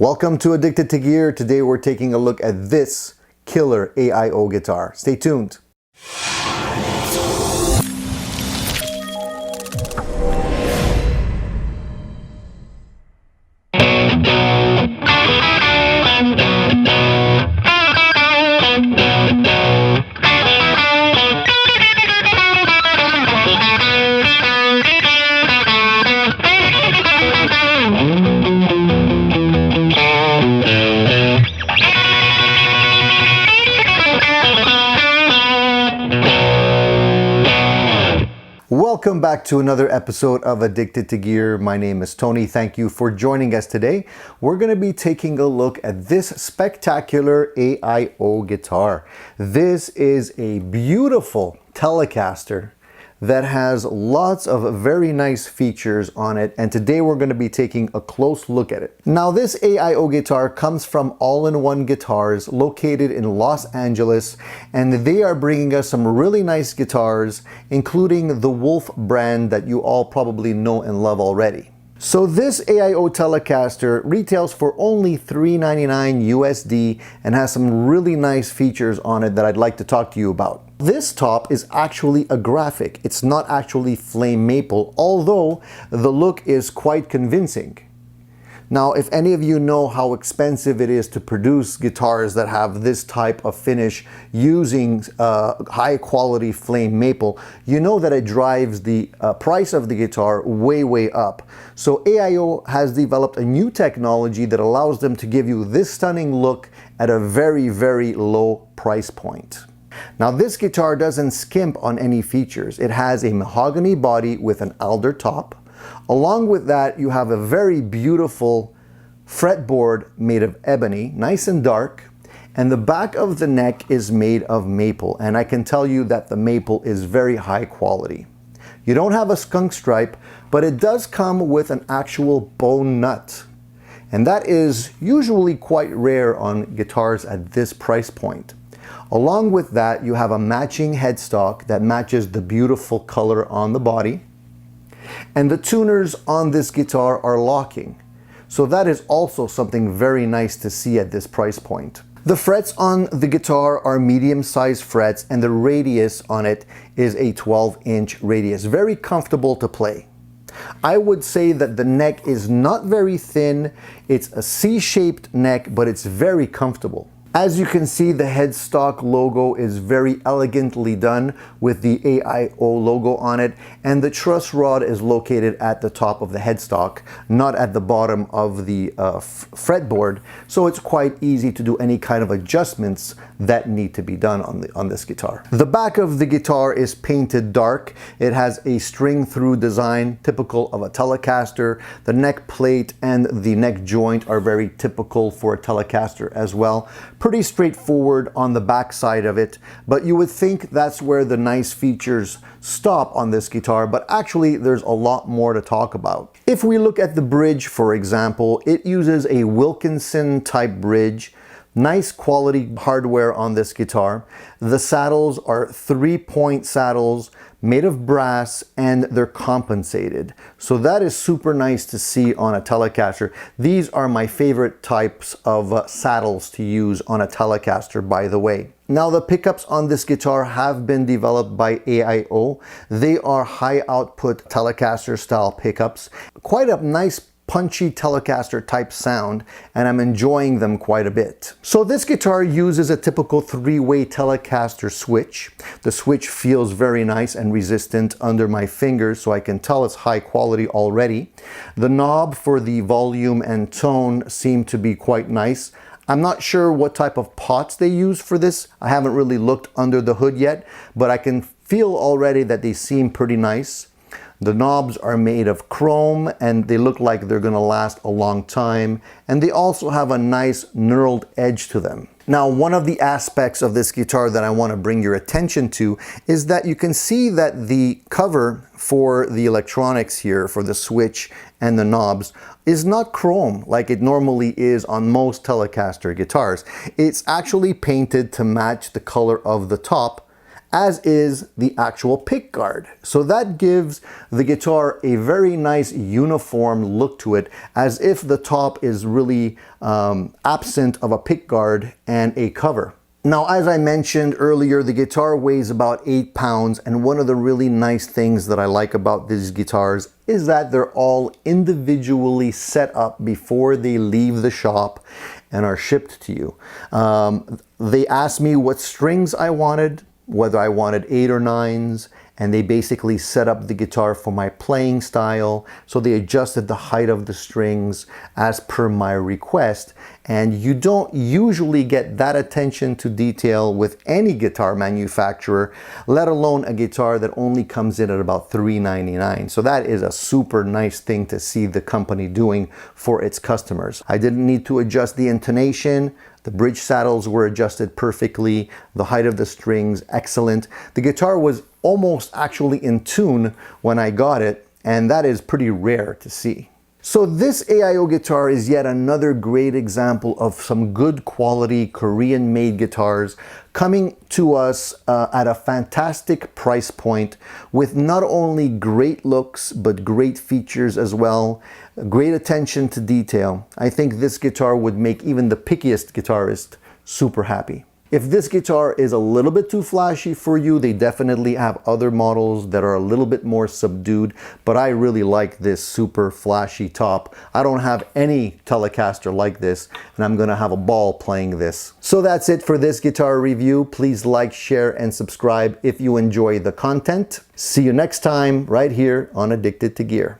Welcome to Addicted to Gear. Today we're taking a look at this killer AIO guitar. Stay tuned. Welcome back to another episode of Addicted to Gear. My name is Tony. Thank you for joining us today. We're going to be taking a look at this spectacular AIO guitar. This is a beautiful Telecaster that has lots of very nice features on it, and today we're going to be taking a close look at it. Now, this AIO guitar comes from All-in-One Guitars located in Los Angeles, and they are bringing us some really nice guitars, including the Wolf brand that you all probably know and love already. So this AIO Telecaster retails for only $399 USD and has some really nice features on it that I'd like to talk to you about. This top is actually a graphic. It's not actually flame maple, although the look is quite convincing. Now, if any of you know how expensive it is to produce guitars that have this type of finish using high quality flame maple, you know that it drives the price of the guitar way up. So AIO has developed a new technology that allows them to give you this stunning look at a very low price point. Now, this guitar doesn't skimp on any features. It has a mahogany body with an alder top. Along with that, you have a very beautiful fretboard made of ebony, nice and dark, and the back of the neck is made of maple, and I can tell you that the maple is very high quality. You don't have a skunk stripe, but it does come with an actual bone nut, and that is usually quite rare on guitars at this price point. Along with that, you have a matching headstock that matches the beautiful color on the body. And the tuners on this guitar are locking. So that is also something very nice to see at this price point. The frets on the guitar are medium-sized frets, and the radius on it is a 12-inch radius. Very comfortable to play. I would say that the neck is not very thin. It's a C-shaped neck, but it's very comfortable. As you can see, the headstock logo is very elegantly done with the AIO logo on it, and the truss rod is located at the top of the headstock, not at the bottom of the fretboard, so it's quite easy to do any kind of adjustments that need to be done on this guitar. The back of the guitar is painted dark. It has a string-through design typical of a Telecaster. The neck plate and the neck joint are very typical for a Telecaster as well. Pretty straightforward on the back side of it, but you would think that's where the nice features stop on this guitar, but actually there's a lot more to talk about. If we look at the bridge, for example, it uses a Wilkinson type bridge. Nice quality hardware on this guitar. The saddles are 3-point saddles made of brass, and they're compensated. So that is super nice to see on a Telecaster. These are my favorite types of saddles to use on a Telecaster, by the way. Now, the pickups on this guitar have been developed by AIO. They are high output Telecaster style pickups. Quite a nice punchy Telecaster type sound, and I'm enjoying them quite a bit. So this guitar uses a typical 3-way Telecaster switch. The switch feels very nice and resistant under my fingers, so I can tell it's high quality already. The knob for the volume and tone seem to be quite nice. I'm not sure what type of pots they use for this. I haven't really looked under the hood yet, but I can feel already that they seem pretty nice. The knobs are made of chrome, and they look like they're going to last a long time, and they also have a nice knurled edge to them. Now, one of the aspects of this guitar that I want to bring your attention to is that you can see that the cover for the electronics here, for the switch and the knobs, is not chrome like it normally is on most Telecaster guitars. It's actually painted to match the color of the top as is the actual pick guard. So that gives the guitar a very nice uniform look to it, as if the top is really absent of a pick guard and a cover. Now, as I mentioned earlier, the guitar weighs about 8 pounds, and one of the really nice things that I like about these guitars is that they're all individually set up before they leave the shop and are shipped to you. They asked me what strings I wanted, whether I wanted 8 or 9s, and they basically set up the guitar for my playing style. So they adjusted the height of the strings as per my request. And you don't usually get that attention to detail with any guitar manufacturer, let alone a guitar that only comes in at about $399. So that is a super nice thing to see the company doing for its customers. I didn't need to adjust the intonation. The bridge saddles were adjusted perfectly. The height of the strings, excellent. The guitar was almost actually in tune when I got it, and that is pretty rare to see. So this AIO guitar is yet another great example of some good quality Korean-made guitars coming to us at a fantastic price point with not only great looks, but great features as well, great attention to detail. I think this guitar would make even the pickiest guitarist super happy. If this guitar is a little bit too flashy for you, they definitely have other models that are a little bit more subdued, but I really like this super flashy top. I don't have any Telecaster like this, and I'm gonna have a ball playing this. So that's it for this guitar review. Please like, share, and subscribe if you enjoy the content. See you next time right here on Addicted to Gear.